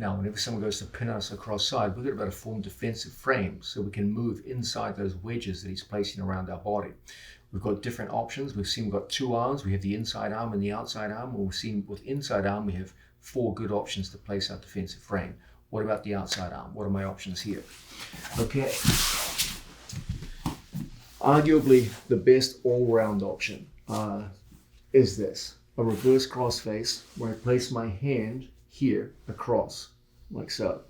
Now, whenever someone goes to pin us across side, we're about to form defensive frames so we can move inside those wedges that he's placing around our body. We've got different options. We've seen we've got 2 arms. We have the inside arm and the outside arm. We've seen with inside arm, we have 4 good options to place our defensive frame. What about the outside arm? What are my options here? Okay. Arguably, the best all-round option is this, a reverse crossface, where I place my hand here across, like so.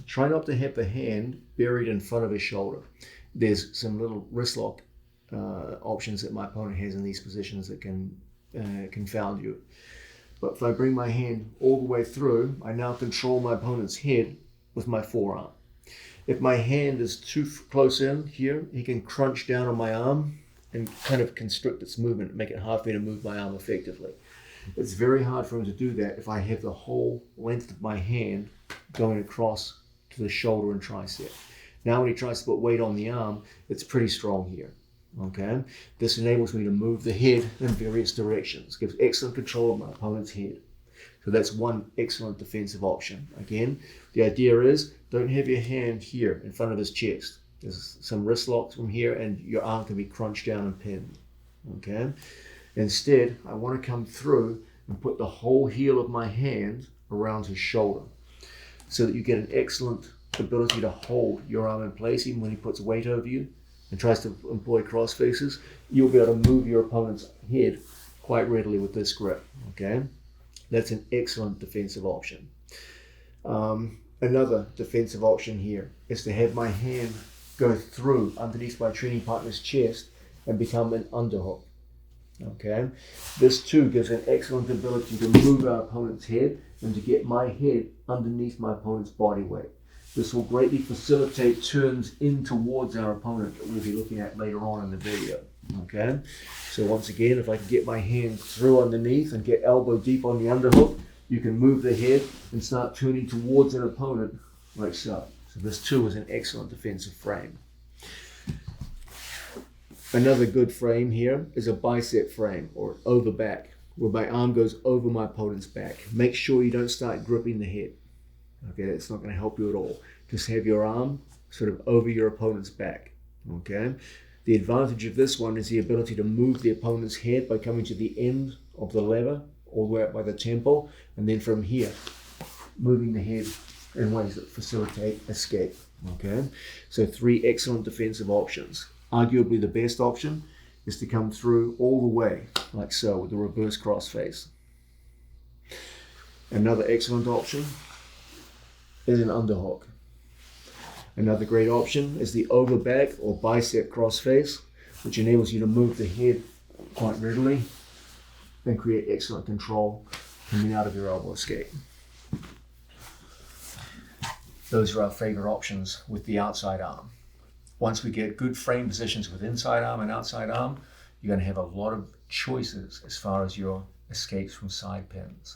Try not to have the hand buried in front of his shoulder. There's some little wrist lock options that my opponent has in these positions that can confound you. But if I bring my hand all the way through, I now control my opponent's head with my forearm. If my hand is too close in here, he can crunch down on my arm and kind of constrict its movement, make it hard for me to move my arm effectively. It's very hard for him to do that if I have the whole length of my hand going across to the shoulder and tricep. Now when he tries to put weight on the arm, it's pretty strong here. Okay, this enables me to move the head in various directions, gives excellent control of my opponent's head. So that's one excellent defensive option. Again, the idea is don't have your hand here in front of his chest. There's some wrist locks from here and your arm can be crunched down and pinned. Okay, instead I want to come through and put the whole heel of my hand around his shoulder so that you get an excellent ability to hold your arm in place even when he puts weight over you and tries to employ cross faces. You'll be able to move your opponent's head quite readily with this grip. Okay, that's an excellent defensive option. Another defensive option here is to have my hand go through underneath my training partner's chest and become an underhook. Okay, this too gives an excellent ability to move our opponent's head and to get my head underneath my opponent's body weight. This will greatly facilitate turns in towards our opponent that we'll be looking at later on in the video. Okay, so once again, if I can get my hand through underneath and get elbow deep on the underhook, you can move the head and start turning towards an opponent like so. So this too is an excellent defensive frame. Another good frame here is a bicep frame or over back, where my arm goes over my opponent's back. Make sure you don't start gripping the head. Okay, that's not going to help you at all. Just have your arm sort of over your opponent's back. Okay, the advantage of this one is the ability to move the opponent's head by coming to the end of the lever all the way up by the temple, and then from here moving the head in ways that facilitate escape. Okay, so 3 excellent defensive options. Arguably the best option is to come through all the way like so with the reverse crossface. Another excellent option is an underhook. Another great option is the over back or bicep crossface, which enables you to move the head quite readily and create excellent control coming out of your elbow escape. Those are our favorite options with the outside arm. Once we get good frame positions with inside arm and outside arm, you're going to have a lot of choices as far as your escapes from side pins.